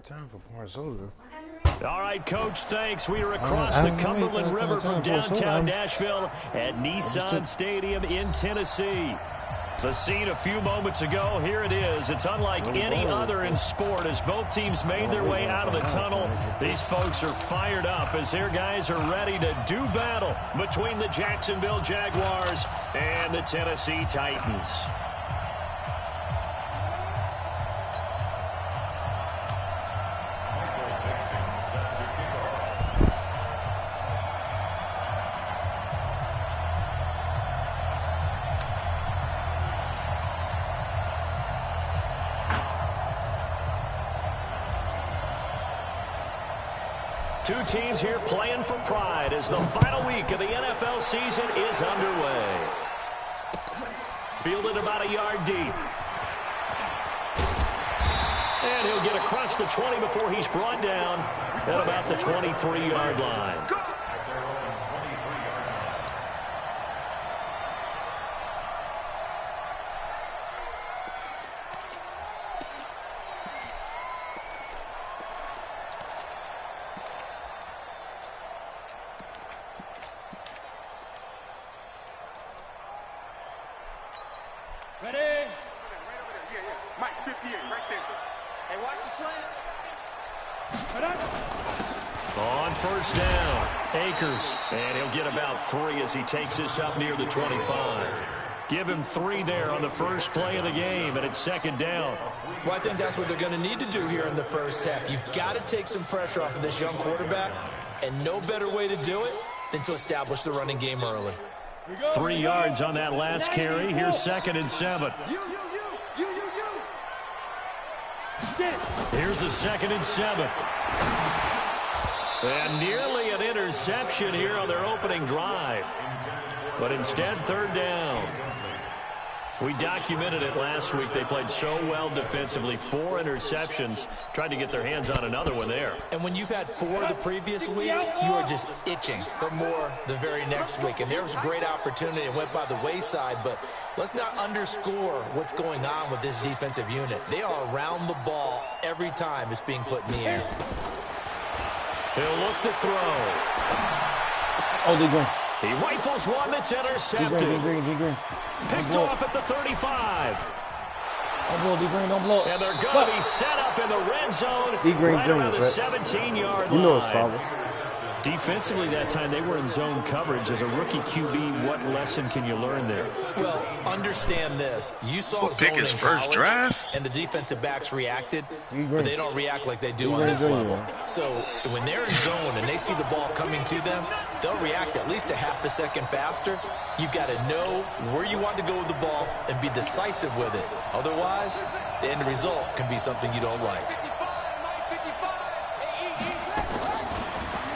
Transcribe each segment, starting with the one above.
time for pouring soda. All right, Coach, thanks. We are across the Cumberland River from downtown Nashville at Nissan Stadium in Tennessee. The scene a few moments ago, here it is. It's unlike any other in sport as both teams made their way out of the tunnel. These folks are fired up as their guys are ready to do battle between the Jacksonville Jaguars and the Tennessee Titans. Two teams here playing for pride as the final week of the NFL season is underway. Fielded about a yard deep. And he'll get across the 20 before he's brought down at about the 23-yard line. Ready? Right over there. Yeah. Mike, 58, right there. Hey, watch the slant. On first down, Akers. And he'll get about 3 as he takes this up near the 25. Give him 3 there on the first play of the game, and it's second down. Well, I think that's what they're going to need to do here in the first half. You've got to take some pressure off of this young quarterback, and no better way to do it than to establish the running game early. 3 yards on that last carry. Here's 2nd and 7. Here's a 2nd and 7. And nearly an interception here on their opening drive. But instead, 3rd down. We documented it last week. They played so well defensively. 4 interceptions. Tried to get their hands on another one there. And when you've had 4 the previous week, you are just itching for more the very next week. And there was a great opportunity. It went by the wayside. But let's not underscore what's going on with this defensive unit. They are around the ball every time it's being put in the air. He'll look to throw. Oh, they go. He rifles one that's intercepted. D-Green. Picked off at the 35. Don't blow, D-Green, don't blow. And they're going to be set up in the red zone D-Green right around the 17-yard line. You know it's probably. Defensively that time, they were in zone coverage. As a rookie QB, what lesson can you learn there? Well, understand this. You saw zone pick his in first college, draft, and the defensive backs reacted, but they don't react like they do on this level. So when they're in zone and they see the ball coming to them, they'll react at least a half a second faster. You've got to know where you want to go with the ball and be decisive with it. Otherwise, the end result can be something you don't like.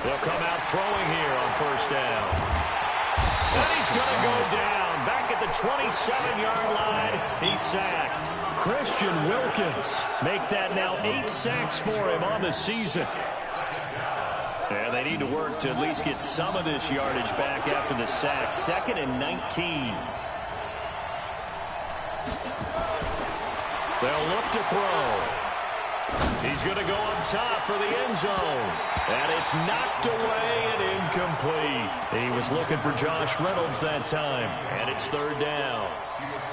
They'll come out throwing here on first down. And he's going to go down. Back at the 27-yard line, he's sacked. Christian Wilkins make that now 8 sacks for him on the season. And they need to work to at least get some of this yardage back after the sack. 2nd and 19. They'll look to throw. He's going to go up top for the end zone. And it's knocked away and incomplete. And he was looking for Josh Reynolds that time. And it's 3rd down.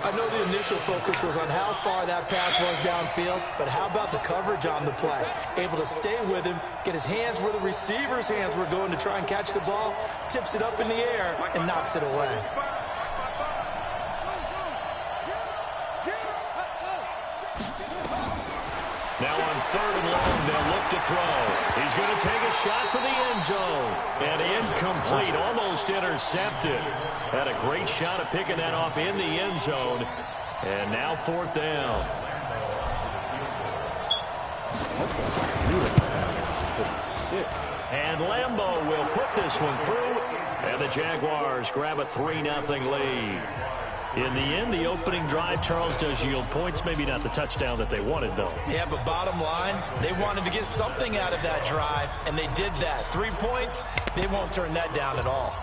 I know the initial focus was on how far that pass was downfield, but how about the coverage on the play? Able to stay with him, get his hands where the receiver's hands were going to try and catch the ball, tips it up in the air, and knocks it away. Now on 3rd and long, they'll look to throw. He's going to take a shot for the end zone. And incomplete, almost intercepted. Had a great shot at picking that off in the end zone. And now 4th down. And Lambeau will put this one through. And the Jaguars grab a 3-0 lead. In the end, the opening drive, Charles, does yield points. Maybe not the touchdown that they wanted, though. Yeah, but bottom line, they wanted to get something out of that drive, and they did that. 3 points, they won't turn that down at all.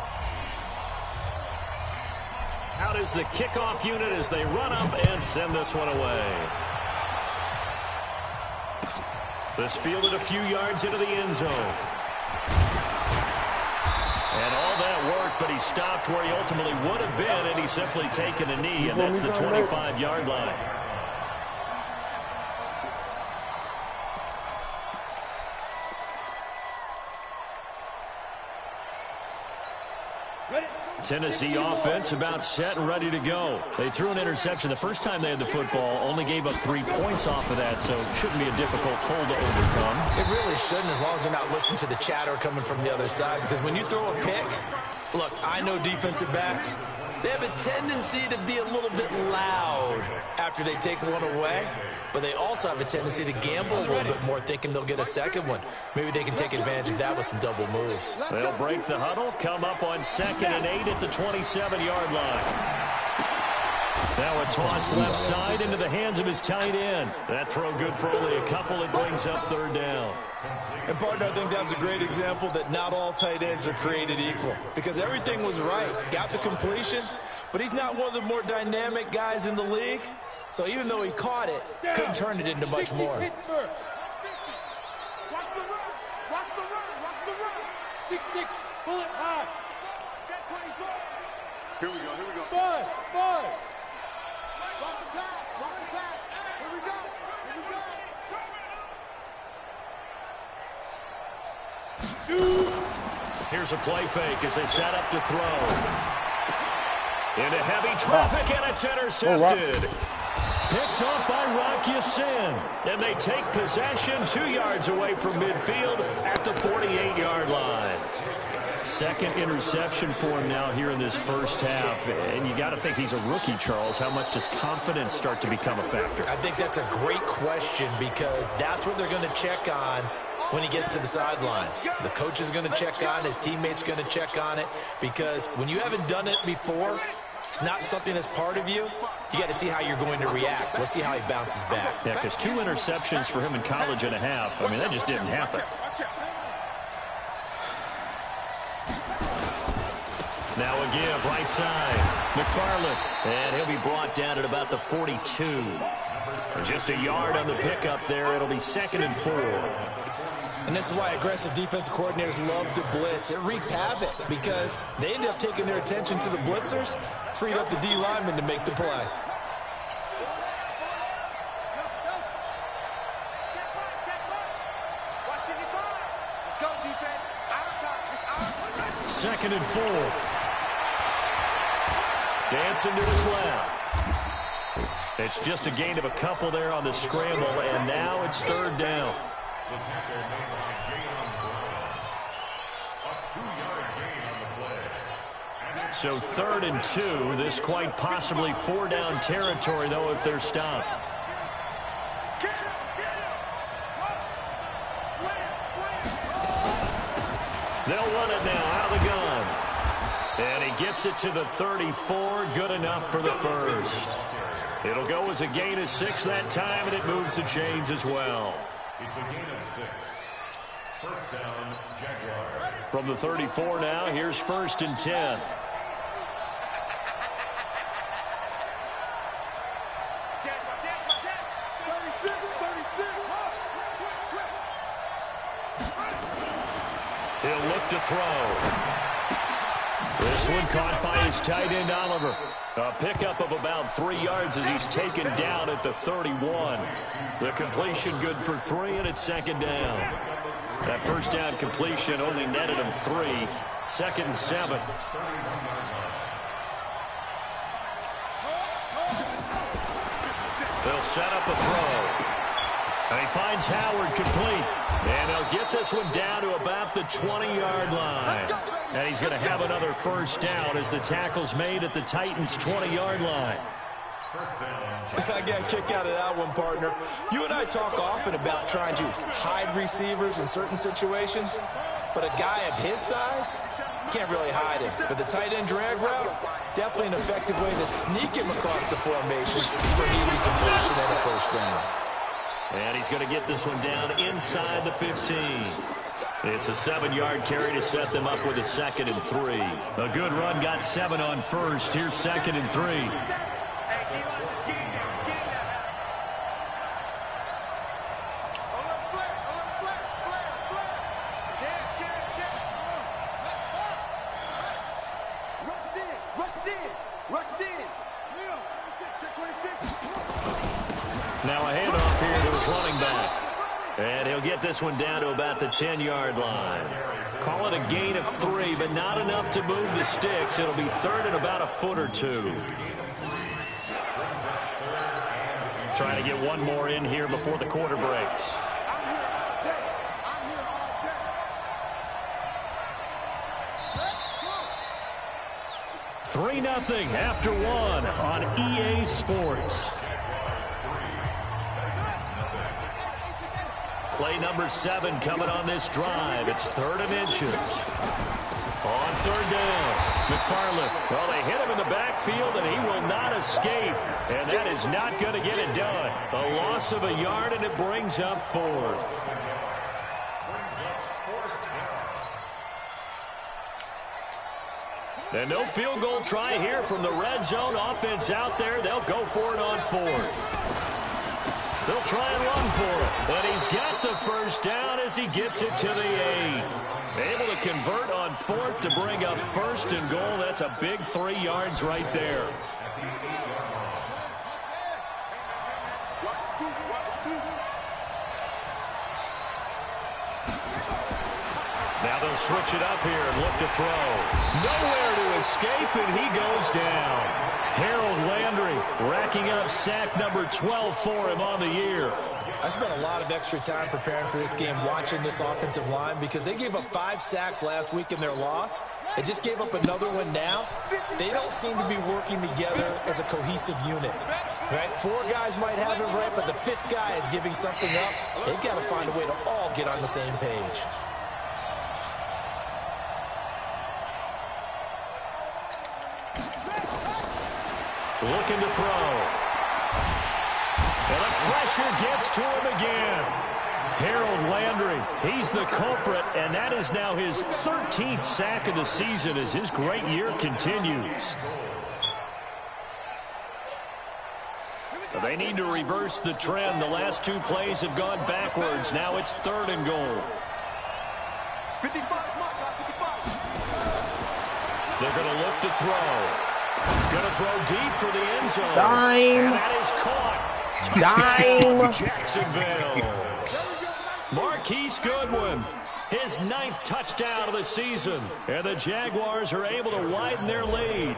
Out is the kickoff unit as they run up and send this one away. This fielded a few yards into the end zone. And all that work, but he stopped where he ultimately would have been, and he's simply taken a knee, and that's the 25-yard line. Tennessee offense about set and ready to go. They threw an interception the first time they had the football, only gave up 3 points off of that, so it shouldn't be a difficult hole to overcome. It really shouldn't, as long as you're not listening to the chatter coming from the other side, because when you throw a pick, look, I know defensive backs, they have a tendency to be a little bit loud after they take one away, but they also have a tendency to gamble a little bit more, thinking they'll get a second one. Maybe they can take advantage of that with some double moves. They'll break the huddle, come up on 2nd and 8 at the 27-yard line. Now a toss left side into the hands of his tight end. That throw good for only a couple. It brings up 3rd down. And, partner, I think that's a great example that not all tight ends are created equal, because everything was right. Got the completion, but he's not one of the more dynamic guys in the league. So even though he caught it, couldn't turn it into much more. Watch the run. Watch the run. Watch the run. 6-6. Pull it high. Check 24. Here we go. Here we go. 5. Watch the pass. Watch the pass. Here we go. Here we go. 2. Here's a play fake as they set up to throw. Into heavy traffic, and it's intercepted. Picked off by Jags SZN. And they take possession 2 yards away from midfield at the 48-yard line. 2nd interception for him now here in this first half. And you got to think he's a rookie, Charles. How much does confidence start to become a factor? I think that's a great question, because that's what they're going to check on when he gets to the sidelines. The coach is going to check on, his teammates going to check on it, because when you haven't done it before, it's not something that's part of you. You got to see how you're going to react. Let's see how he bounces back. Yeah, because 2 interceptions for him in college and a half. I mean, that just didn't happen. Now a give, right side. McFarland. And he'll be brought down at about the 42. Just a yard on the pickup there. It'll be 2nd and 4. And this is why aggressive defensive coordinators love to blitz. It wreaks havoc because they end up taking their attention to the blitzers, freed up the D lineman to make the play. Let's go, defense. Out of time. It's out. 2nd and 4. Dancing to his left. It's just a gain of a couple there on the scramble, and now it's 3rd down. The tackle made by James Brown. A 2-yard gain on the play. So 3rd and 2. This quite possibly 4-down territory, though, if they're stopped. They'll run it now out of the gun. And he gets it to the 34. Good enough for the first. It'll go as a gain of 6 that time, and it moves the chains as well. It's a gain of 6. First down, Jaguars. From the 34 now, here's 1st and 10. He'll look to throw. This one caught by his tight end, Oliver. A pickup of about 3 yards as he's taken down at the 31. The completion good for 3, and it's 2nd down. That first down completion only netted him 3. 2nd and 7. They'll set up a throw. And he finds Howard complete. And they'll get this one down to about the 20-yard line. And he's going to have another first down as the tackle's made at the Titans' 20-yard line. I got a kick out of that one, partner. You and I talk often about trying to hide receivers in certain situations, but a guy of his size can't really hide him. But the tight end drag route, definitely an effective way to sneak him across the formation for an easy completion and a first down. And he's going to get this one down inside the 15. It's a 7-yard carry to set them up with a 2nd and 3. A good run got 7 on first. Here's 2nd and 3. Now a handoff here to his running back. And he'll get this one down to about the 10-yard line. Call it a gain of 3, but not enough to move the sticks. It'll be third and about a foot or two. Trying to get one more in here before the quarter breaks. $3-0 after 1 on EA Sports. Play number 7 coming on this drive. It's 3rd and inches. On 3rd down, McFarland. Well, they hit him in the backfield, and he will not escape. And that is not going to get it done. A loss of a yard, and it brings up 4th. And no field goal try here from the red zone. Offense out there. They'll go for it on 4th. They'll try and run for it. But he's got the first down as he gets it to the 8. Able to convert on 4th to bring up 1st and goal. That's a big 3 yards right there. Now they'll switch it up here and look to throw. Nowhere to escape, and he goes down. Harold Landry racking up sack number 12 for him on the year. I spent a lot of extra time preparing for this game watching this offensive line because they gave up 5 sacks last week in their loss. They just gave up another one now. They don't seem to be working together as a cohesive unit. Right? 4 guys might have it right, but the 5th guy is giving something up. They've got to find a way to all get on the same page. Looking to throw. And the pressure gets to him again. Harold Landry, he's the culprit, and that is now his 13th sack of the season as his great year continues. They need to reverse the trend. The last 2 plays have gone backwards. Now it's 3rd and goal. 55, They're going to look to throw. Going to throw deep for the end zone. Dime. And that is caught. Dime. Jacksonville. Marquise Goodwin, his 9th touchdown of the season. And the Jaguars are able to widen their lead.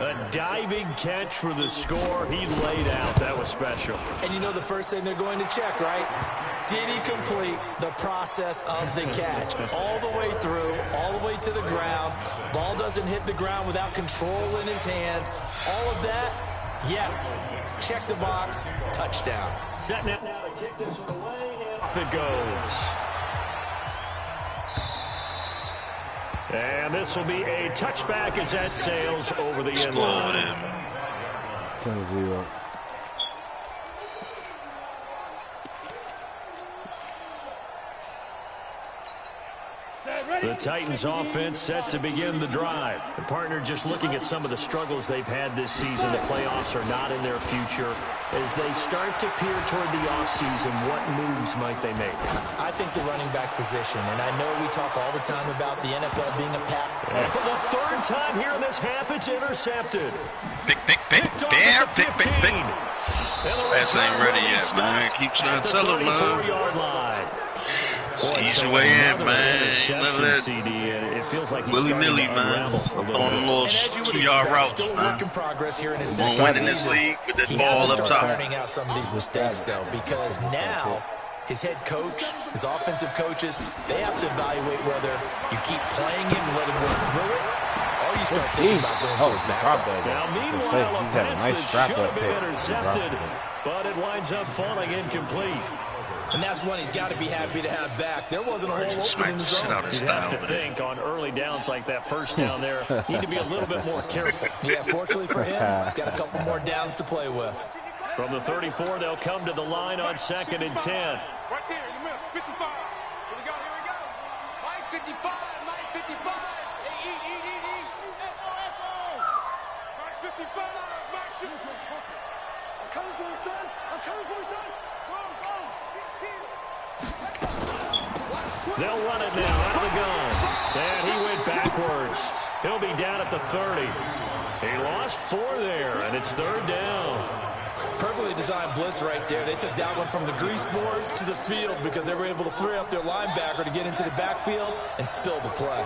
A diving catch for the score. He laid out. That was special. And you know the first thing they're going to check, right? Did he complete the process of the catch? All the way through, all the way to the ground. Ball doesn't hit the ground without control in his hands. All of that, yes. Check the box, touchdown. Setting it now to kick this one away, and off it goes. And this will be a touchback as that sails over the end line. 10-0. The Titans offense set to begin the drive. The partner just looking at some of the struggles they've had this season. The playoffs are not in their future. As they start to peer toward the offseason, what moves might they make? I think the running back position, and I know we talk all the time about the NFL being a pack. And for the 3rd time here in this half, it's intercepted. Big. Pass ain't ready yet, man. Keep trying to tell him, man. Ease your way in, man. None of that it feels like willy-nilly, man. Throwing them little 2-yard routes, man. Won't win in this league with that ball up top. Learning out some of these mistakes, though, because now his head coach, his offensive coaches, they have to evaluate whether you keep playing him and let him work through it, or you start thinking about going to his backup. Now, meanwhile, a pass that should have been intercepted, but it winds up falling incomplete. And that's one he's got to be happy to have back. There wasn't a hole open in the zone. You'd have to think on early downs like that first down there, need to be a little bit more careful. Yeah, fortunately for him, got a couple more downs to play with. From the 34, they'll come to the line on 2nd and 10. Right there in the middle, 55. Here we go. Mike 55, Mike 55. Hey, E. F-O. Mike 55, Mike 55. I'm coming for you, son. I'm coming for you, son. Go. They'll run it now out of the gun. And he went backwards. He'll be down at the 30. He lost 4 there, and it's 3rd down. Perfectly designed blitz right there. They took that one from the grease board to the field because they were able to free up their linebacker to get into the backfield and spill the play.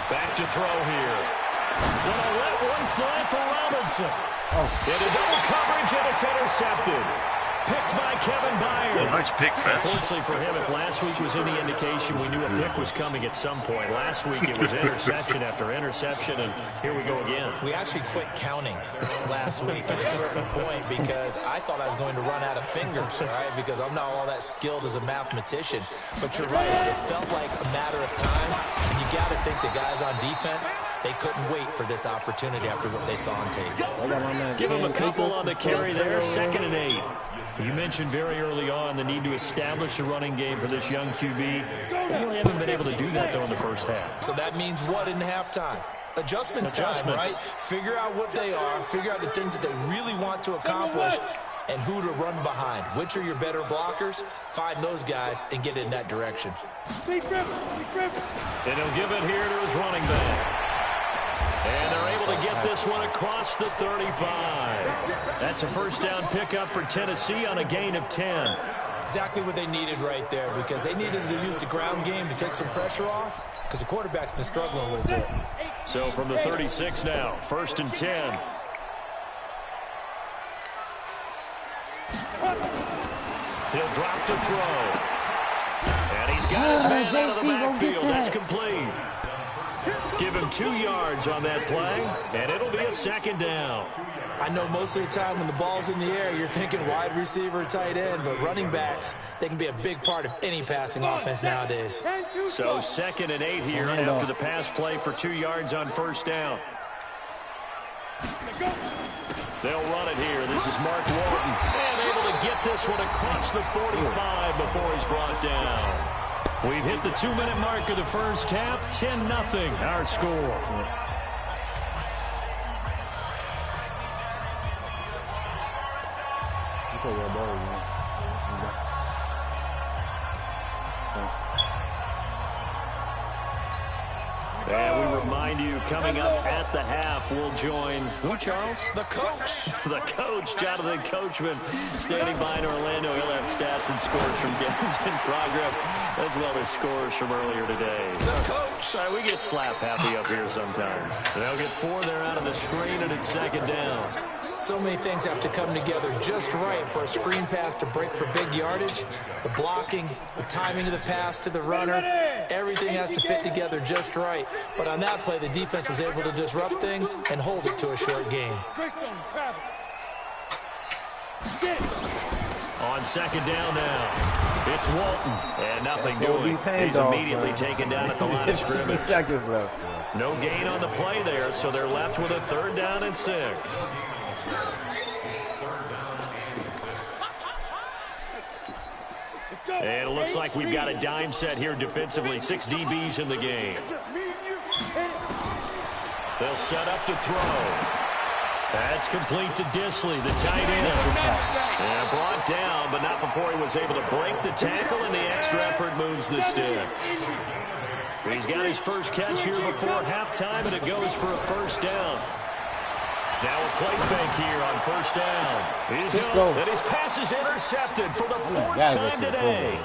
Back to throw here. Gonna let one fly for Robinson. Into double coverage, and it's intercepted. Picked by Kevin Byard. Oh, nice pick, Fats. Fortunately for him, if last week was any indication, we knew a pick was coming at some point. Last week it was interception after interception, and here we go again. We actually quit counting last week at a certain point because I thought I was going to run out of fingers, right? Because I'm not all that skilled as a mathematician. But you're right, it felt like a matter of time. And you got to think the guys on defense, they couldn't wait for this opportunity after what they saw on tape. Give him a couple on the carry there, 2nd and 8. You mentioned very early on the need to establish a running game for this young QB. They really haven't been able to do that, though, in the first half. So that means what in halftime? Adjustments time, right? Figure out what they are, figure out the things that they really want to accomplish, and who to run behind. Which are your better blockers? Find those guys and get in that direction. And he'll give it here to his running back. And they're able to get this one across the 35. That's a first down pickup for Tennessee on a gain of 10. Exactly what they needed right there because they needed to use the ground game to take some pressure off because the quarterback's been struggling a little bit. So from the 36 now, 1st and 10. He'll drop to throw. And he's got his man out of the backfield. That's complete. Give him 2 yards on that play, and it'll be a 2nd down. I know most of the time when the ball's in the air, you're thinking wide receiver, tight end, but running backs, they can be a big part of any passing offense nowadays. So 2nd and 8 here after the pass play for 2 yards on 1st down. They'll run it here. This is Mark Walton. And able to get this one across the 45 before he's brought down. We've hit the 2-minute mark of the first half. 10-0 our score. And we remind you, coming up at the half, we'll join who, Charles? The coach. The coach, Jonathan Coachman, standing by in Orlando. He'll have stats and scores from games in progress, as well as scores from earlier today. The coach. We get slap happy up here sometimes. They'll get 4 there out of the screen, and it's 2nd down. So many things have to come together just right for a screen pass to break for big yardage. The blocking, the timing of the pass to the runner, everything has to fit together just right. But on that play, the defense was able to disrupt things and hold it to a short game. On 2nd down now, it's Walton, and nothing doing. He's immediately taken down at the line of scrimmage. No gain on the play there, so they're left with a 3rd down and 6. And it looks like we've got a dime set here defensively. 6 DBs in the game. They'll set up to throw. That's complete to Disley, the tight end. And brought down, but not before he was able to break the tackle, and the extra effort moves the sticks. He's got his first catch here before halftime, and it goes for a 1st down. Now a play fake here on 1st down. And his pass is intercepted for the 4th time today.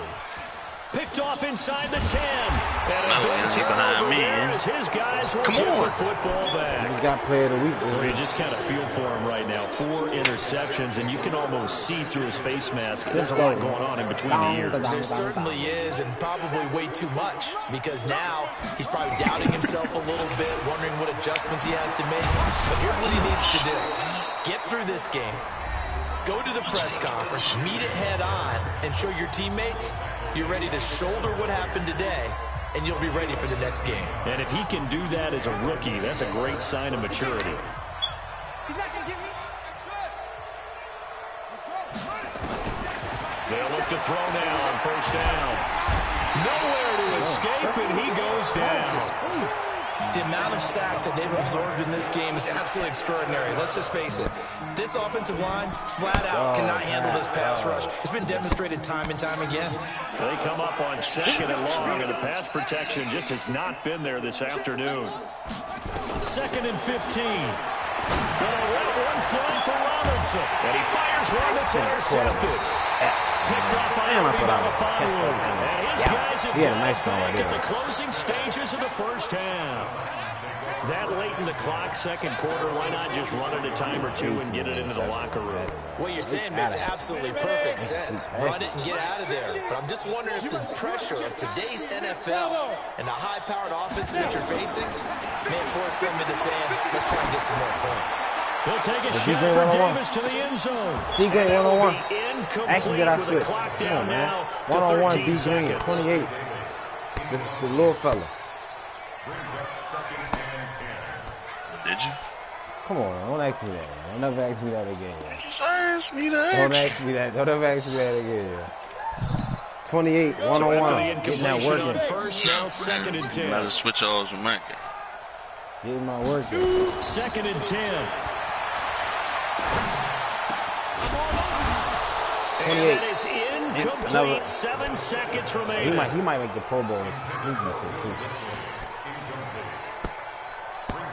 Picked off inside the 10. And behind me. As his guys will get the football back. He's got player of the week. You just kind of feel for him right now. 4 interceptions, and you can almost see through his face mask. There's a lot going on in between the ears. There certainly is, and probably way too much, because now he's probably doubting himself a little bit, wondering what adjustments he has to make. But here's what he needs to do. Get through this game. Go to the press conference, meet it head on, and show your teammates you're ready to shoulder what happened today, and you'll be ready for the next game. And if he can do that as a rookie, that's a great sign of maturity. They'll look to throw now on 1st down. Nowhere to escape, and he goes down. The amount of sacks that they've absorbed in this game is absolutely extraordinary. Let's just face it. This offensive line, flat out, cannot handle this pass rush. It's been demonstrated time and time again. They come up on 2nd and long, and the pass protection just has not been there this afternoon. 2nd and 15. Gonna let one fly for Robinson. And he fires one that's intercepted. Picked up by Fire. And his guys have got back at the closing stages of the first half. That late in the clock, second quarter, why not just run it a time or two and get it into the locker room? What you're saying makes absolutely perfect sense. Run it and get out of there. But I'm just wondering if the pressure of today's NFL and the high-powered offenses that you're facing may force them into saying, let's try and get some more points. He'll take a shot for Davis to the end zone. D-Green one-on-one. Actually, get our switch. Clock Come down on, man. now One-on-one, to 13 D-Green, seconds. 28. The little fella. Brings up 2nd and 10. Did you? Come on, don't ask me that. Don't ever ask me that again. Just ask me that. Don't ask me that. Don't ever ask me that again. 28, So one-on-one. after the Getting that incompletion working. on first, now 2nd and 10. Gotta switch offs with Mike. Getting my working. 2nd and 10. 28. And that is incomplete. Another. 7 seconds He remaining. might make the Pro Bowl with sneaky shit too.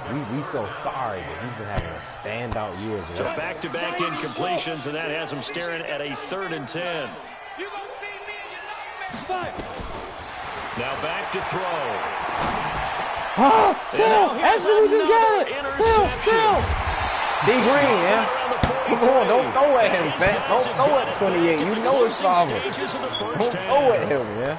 We so sorry, but he's been having a standout year. So back-to-back incompletions, and that has him staring at a 3rd and 10. Now back to throw. Oh, Phil, here's actually we just got it. interception. D Green, yeah. Come on, don't throw at him, fat. Don't throw at 28. You know it's father. Don't throw at him, yeah.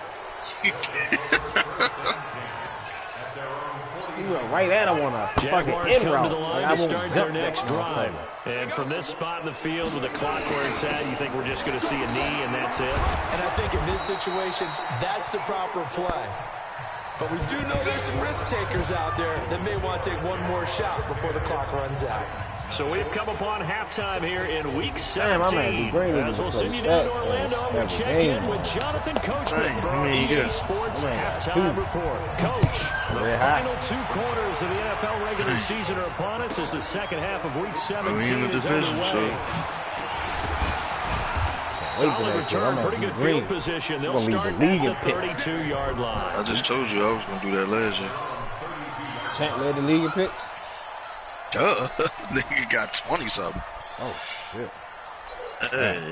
You went right at him on a fucking Jaguars in come route. to the line I to won't start jump their that next drive. motherfucker. And from this spot in the field with the clock where it's at, you think we're just going to see a knee and that's it? And I think in this situation, that's the proper play. But we do know there's some risk takers out there that may want to take one more shot before the clock runs out. So we've come upon halftime here in Week 17. Damn, I'm at the Green As we'll send you down to Orlando, we'll check in with Jonathan Coachman for our EA Sports Halftime Report. Coach, the final 2 quarters of the NFL regular season are upon us as the second half of Week 17 is underway. Solid return, pretty good field position. They'll start at the 32-yard line. I just told you I was going to do that last year. Champ led the league in picks. Duh. Nigga got 20-something. Oh, shit.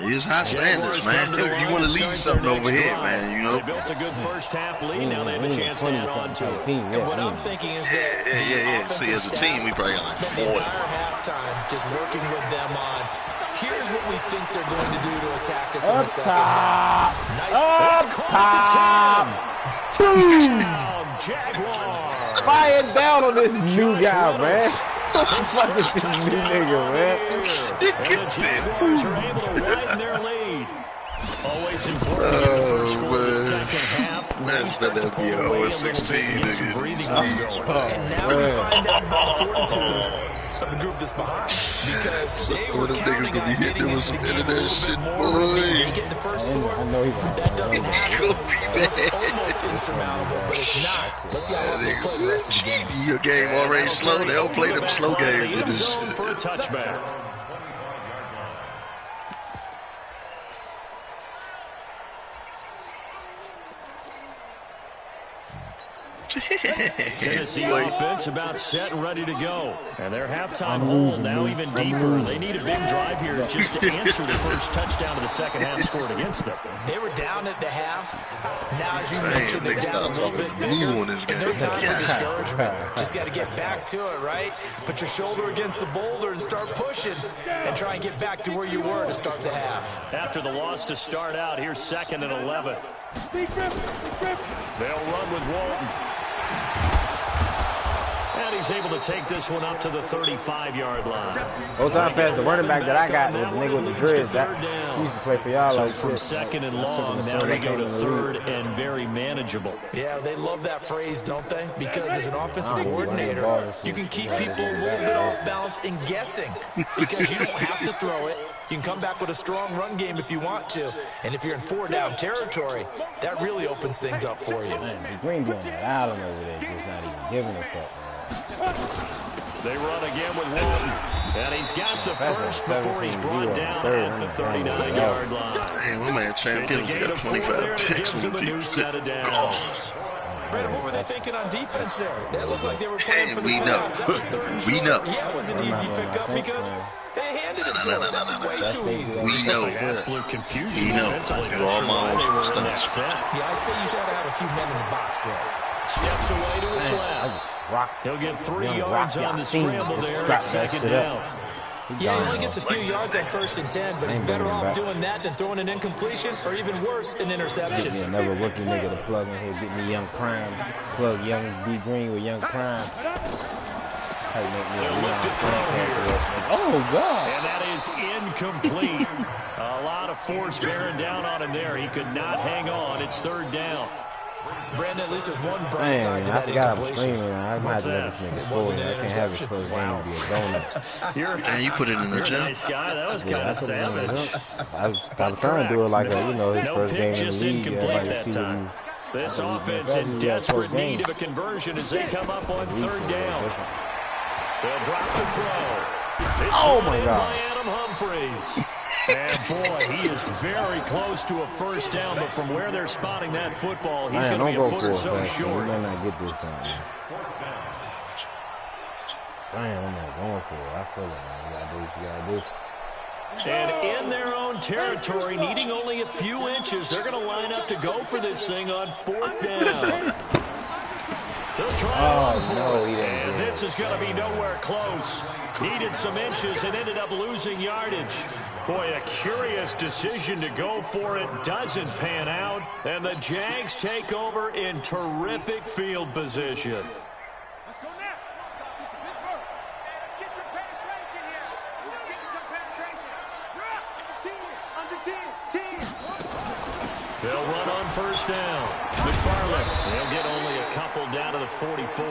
It's high standards, man. You want to lead something over here, man, you know? They built a good first half lead. Now they have a chance to add on to it. And what I'm thinking is that Yeah. See, as a team, we probably got like spent the 40. entire halftime just working with them on, here's what we think they're going to do to attack us in the second half. Up top. Jaguars. Fire down on this new guy, man. Fuck this new nigga, man. And the Jaguars are able to widen their lead. Always important to get the first score of the second half. That's better be a 0-16, nigga. And now we find out about the fortitude of the group that's behind. Because they were counting on getting into the game a little bit more. They get the first score. I know he was. That doesn't happen. It's almost insurmountable, but it's not. Let's see how they play the rest of the game. Your game already slow. They don't play them slow games in this Zone shit. for a touchback. Tennessee offense about set and ready to go. And their halftime hole now even deeper. They need a big drive here just to answer the first touchdown of the second half scored against them. They were down at the half. Now, as you Damn, mentioned, they're nigga, down a stop little talking bit to me bigger. on this And no game. time for Yeah. discouragement. Just got to get back to it, right? Put your shoulder against the boulder and start pushing and try and get back to where you were to start the half. After the loss to start out, here's 2nd and 11. They'll run with Walton. And he's able to take this one up to the 35-yard line. Whole time pass, the running back that I got was the nigga with the dreads. He used to play for y'all So like from shit. 2nd and long, now we go to 3rd and very manageable. Yeah, they love that phrase, don't they? Because as an offensive coordinator, you can keep people a little bit off balance and guessing. Because you don't have to throw it. You can come back with a strong run game if you want to. And if you're in 4-down territory, that really opens things up for you. Man, the Green doing that island over there, just not even giving a fuck, man. They run again with Walton. And he's got the first before he's brought down at the 39-yard line. Damn, my man Champions got 25 picks on the new set of downs. Brandon, what were they thinking on defense there? That looked like they were playing for the we pass. know. That was third and We short. know. Yeah, it was an easy pickup because they handed it to him. That was way too easy. We know. Absolute confusion. We know. Defensively, Do all my own stunts. Yeah, I'd say you should have a few men in the box there. Steps away to his left. He'll get 3 yards on the scramble there at second down. Yeah, he only gets a few yards on 1st and 10, but he's better off doing that than throwing an incompletion or even worse, an interception. Get me another rookie nigga to plug in here. Get me Young Prime. Plug Young D Green with Young Prime. Hey, make me a oh, God. And that is incomplete. A lot of force bearing down on him there. He could not hang on. It's 3rd down. Brandon, at least there's one bright side to that incompletion. I might have to let this nigga score. I can't have his first game be a donut. And you put it in the gym. Nice guy. That was kind of savage. I was trying to do it like a, his first game in the just league. incomplete that time. This offense in desperate need of a conversion as they come up on 3rd down. They'll drop the throw. Oh, my God. By Adam Humphries. And boy, he is very close to a first down, but from where they're spotting that football, he's going to be a foot or so short. You might not get this time. Damn, I'm not going for it. I feel it, man. You got to do what you got to do. And in their own territory, needing only a few inches, they're going to line up to go for this thing on 4th down. They'll try and this is going to be nowhere close. Needed some inches and ended up losing yardage. Boy, a curious decision to go for it. Doesn't pan out. And the Jags take over in terrific field position. Let's go now. Let's get some penetration here. Let's get some penetration. Under 10. They'll run on 1st down. McFarland, they'll get only a couple down to the 44.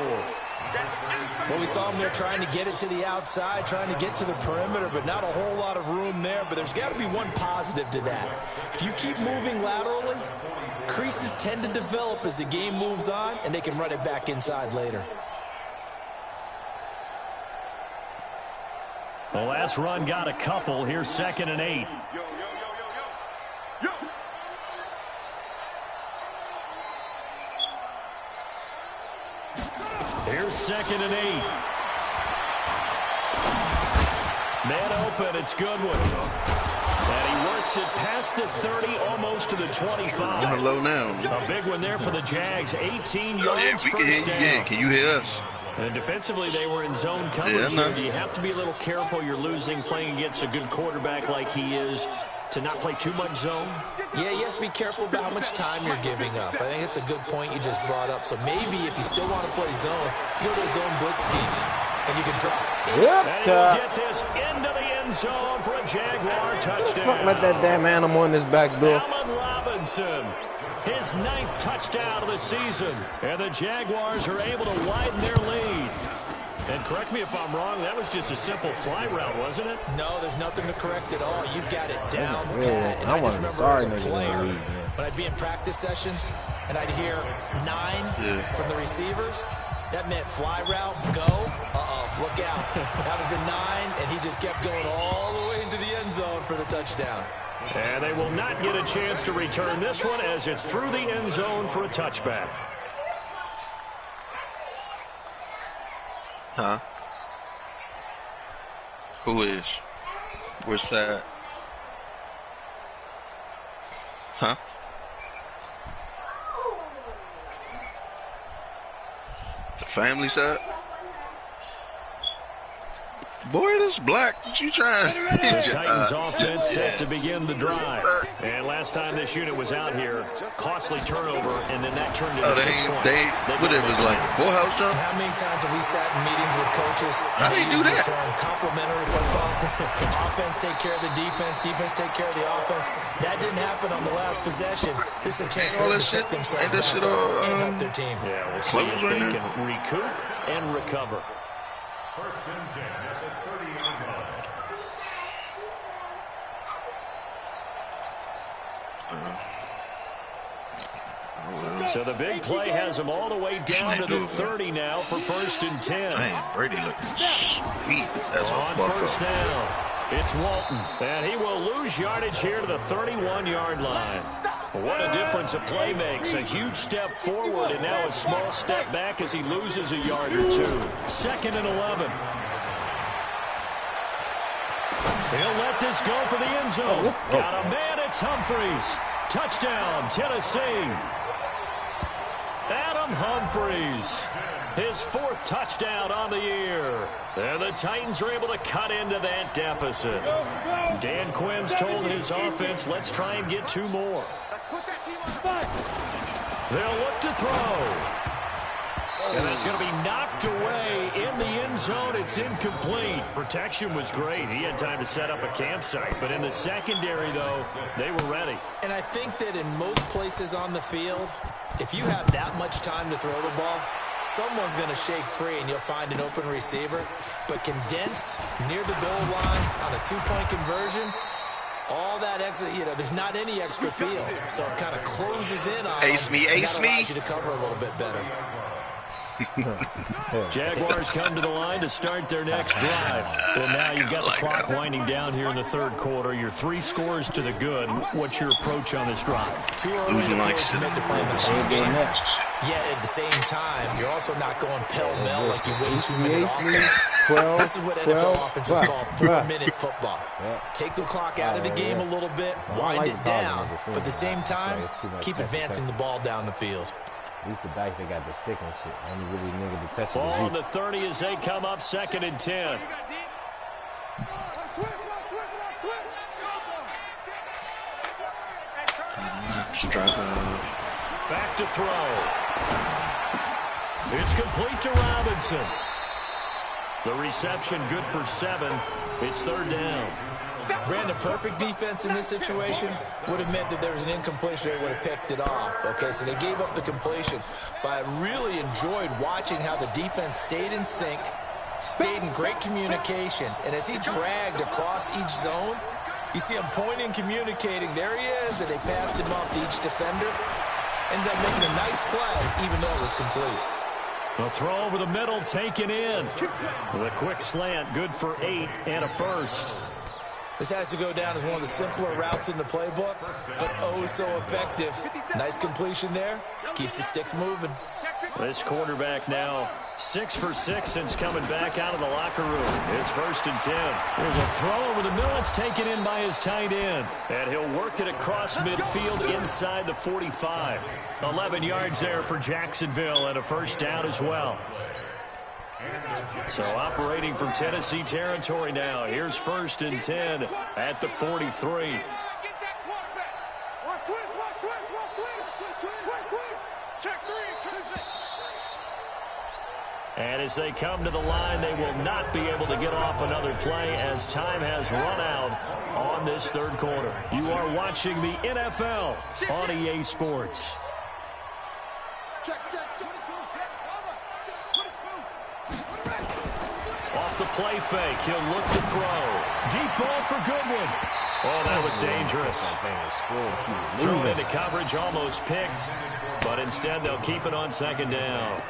Well, we saw him there trying to get it to the outside, trying to get to the perimeter, but not a whole lot of room there. But there's got to be one positive to that. If you keep moving laterally, creases tend to develop as the game moves on, and they can run it back inside later. The last run got a couple. Here's 2nd and 8. Here's 2nd and 8. Man open, it's Goodwin. And he works it past the 30, almost to the 25. Hello now. A big one there for the Jags. 18 yards, Yeah, we can hear you. Yeah, can you hear us? And defensively, they were in zone coverage. Yeah, you have to be a little careful. You're losing playing against a good quarterback like he is to not play too much zone. Yeah, you have to be careful about how much time you're giving up. I think it's a good point you just brought up. So maybe if you still want to play zone, you go to a zone blitz scheme, and you can drop. And he'll get this into the end zone for a Jaguar touchdown. Let that damn animal in this back door. Allen Robinson, his 9th touchdown of the season. And the Jaguars are able to widen their lead. And correct me if I'm wrong, that was just a simple fly route, wasn't it? No, there's nothing to correct at all. You've got it down pat. And I just remember as a player, when I'd be in practice sessions and I'd hear 9 from the receivers, that meant fly route, go, look out. That was the 9, and he just kept going all the way into the end zone for the touchdown. And they will not get a chance to return this one as it's through the end zone for a touchback. Huh? Who is? Where's that? Huh? The family side? Boy, this black. What you trying? The Titans offense set to begin the drive. And last time this unit was out here, costly turnover, and then that turned into 6 points. What it was like a courthouse jump? How many times have we sat in meetings with coaches? How do you do that? Complementary football. Offense take care of the defense. Defense take care of the offense. That didn't happen on the last possession. This is a chance for them to pick themselves back up and help their team. Yeah, we'll see if they can recoup and recover. 1st and 10 at the 30-yard line. So the big play has him all the way down to the 30 now for 1st and 10. Man, Brady looking sweet. That's on first down, it's Walton, and he will lose yardage here to the 31-yard line. What a difference a play makes. A huge step forward and now a small step back as he loses a yard or two. 2nd and 11. He'll let this go for the end zone. Got a man, it's Humphries. Touchdown, Tennessee. Adam Humphries, his 4th touchdown on the year. And the Titans are able to cut into that deficit. Dan Quinn's told his offense, let's try and get 2 more. They'll look to throw. And that's going to be knocked away in the end zone. It's incomplete. Protection was great. He had time to set up a campsite. But in the secondary, though, they were ready. And I think that in most places on the field, if you have that much time to throw the ball, someone's going to shake free and you'll find an open receiver. But condensed near the goal line on a 2-point conversion, all that extra, there's not any extra field. So it kind of closes in on ace me, ace me. allows you to cover a little bit better. Jaguars come to the line to start their next drive. And now you've got the clock winding down here in the 3rd quarter. You're 3 scores to the good. What's your approach on this drive? Too early to commit to playing the offense. Yet at the same time, you're also not going pell-mell like you win 2-minute offense. This is what NFL offenses call 4-minute football. Take the clock out of the game a little bit, wind it down, but at the same time, keep advancing the ball down the field. At least the backs, they got the stick and shit. Only really nigga to touch it. Ball on the 30 as they come up 2nd and 10. Back to throw. It's complete to Robinson. The reception good for 7. It's 3rd down. Brandon, perfect defense in this situation would have meant that there was an incompletion. They would have picked it off. Okay, so they gave up the completion. But I really enjoyed watching how the defense stayed in sync, stayed in great communication. And as he dragged across each zone, you see him pointing, communicating. There he is, and they passed him off to each defender. Ended up making a nice play, even though it was complete. The throw over the middle, taken in. With a quick slant, good for 8 and a 1st. This has to go down as one of the simpler routes in the playbook, but oh so effective. Nice completion there. Keeps the sticks moving. This quarterback now 6 for 6 since coming back out of the locker room. It's 1st and 10. There's a throw over the middle. It's taken in by his tight end. And he'll work it across midfield inside the 45. 11 yards there for Jacksonville and a 1st down as well. So operating from Tennessee territory now. Here's 1st and 10 at the 43. And as they come to the line, they will not be able to get off another play as time has run out on this 3rd quarter. You are watching the NFL on EA Sports. Off the play fake, he'll look to throw. Deep ball for Goodwin. Oh, that was dangerous. Thrown into coverage, almost picked, but instead they'll keep it on 2nd down.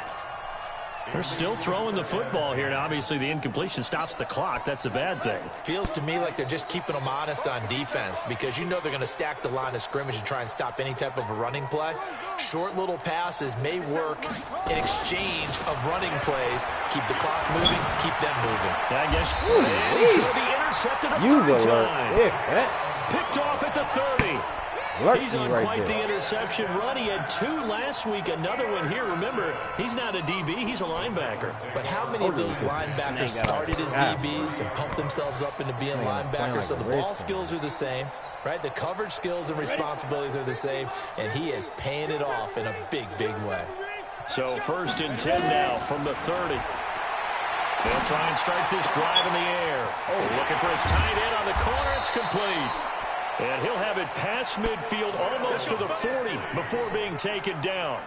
They're still throwing the football here, and obviously the incompletion stops the clock. That's a bad thing. Feels to me like they're just keeping them honest on defense because you know they're going to stack the line of scrimmage and try and stop any type of a running play. Short little passes may work in exchange of running plays. Keep the clock moving, keep them moving. I guess it's going to be intercepted a 3rd time. Picked off at the 30. He's on quite the interception run. He had 2 last week, another one here. Remember, he's not a DB, he's a linebacker. But how many of those linebackers started as DBs and pumped themselves up into being linebackers? So the ball skills are the same, right? The coverage skills and responsibilities are the same, and he is paying it off in a big, big way. So 1st and 10 now from the 30. They'll try and start this drive in the air. Looking for his tight end on the corner. It's complete. And he'll have it past midfield almost to the 40 before being taken down.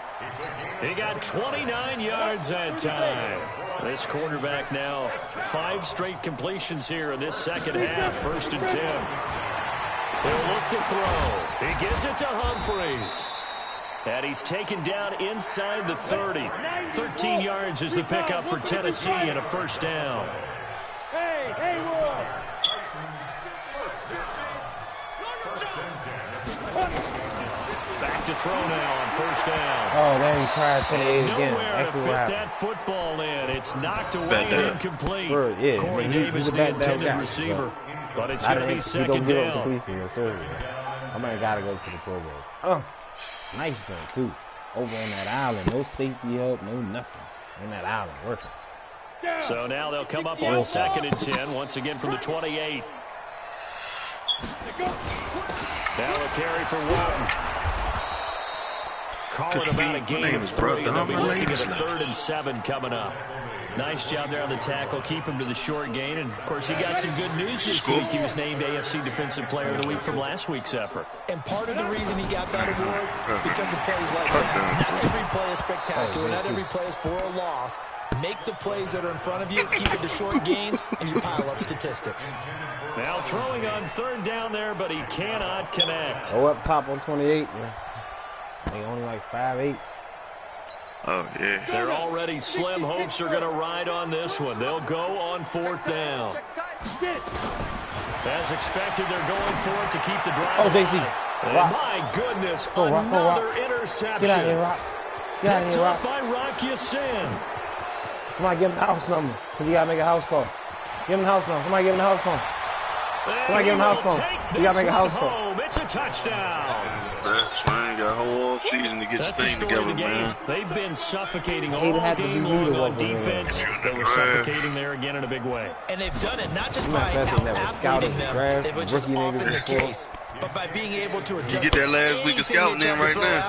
He got 29 yards that time. This quarterback now 5 straight completions here in this 2nd half. 1st and 10. He'll look to throw. He gives it to Humphries. And he's taken down inside the 30. 13 yards is the pickup for Tennessee and a first down. Back to throw now on first down. Oh, then he tried to put it again. Nowhere to fit that football in. It's knocked away and incomplete. Yeah, Corey Davis, the intended receiver. But it's going to be second down. I might got to go to the Pro Bowl. Oh, nice one, too. Over on that island. No safety help, no nothing. On that island, working. So now they'll come up on 2nd and 10, once again from the 28. Now a carry for Walton. Call it about a game of 3. They'll be looking at a 3rd and 7 coming up. Nice job there on the tackle. Keep him to the short gain. And, of course, he got some good news this week. He was named AFC Defensive Player of the Week from last week's effort. And part of the reason he got that award, because of plays like that. Not every play is spectacular. Not every play is for a loss. Make the plays that are in front of you, keep it to short gains, and you pile up statistics. Now throwing on 3rd down there, but he cannot connect. Oh, up top on 28. Yeah. They only like 5'8". Oh, yeah. They're already slim. Hopes are going to ride on this one. They'll go on 4th down. As expected, they're going for it to keep the drive. Oh, JC. And my goodness, another interception. Get out of here, Rock. Get out of here, Rock. By Rock Ya-Sin. Somebody give him the house number, because you got to make a house call. Give him the house number. Somebody give him the house phone. Somebody give him the house phone. You got to make a house call. It's a touchdown. That's why you got a whole season to get your thing together, man. They've been suffocating all game long on defense. They were suffocating there again in a big way. And they've done it not just by out-athleting them, which is often the case, but by being able to adjust. You get that last week of scouting in right now.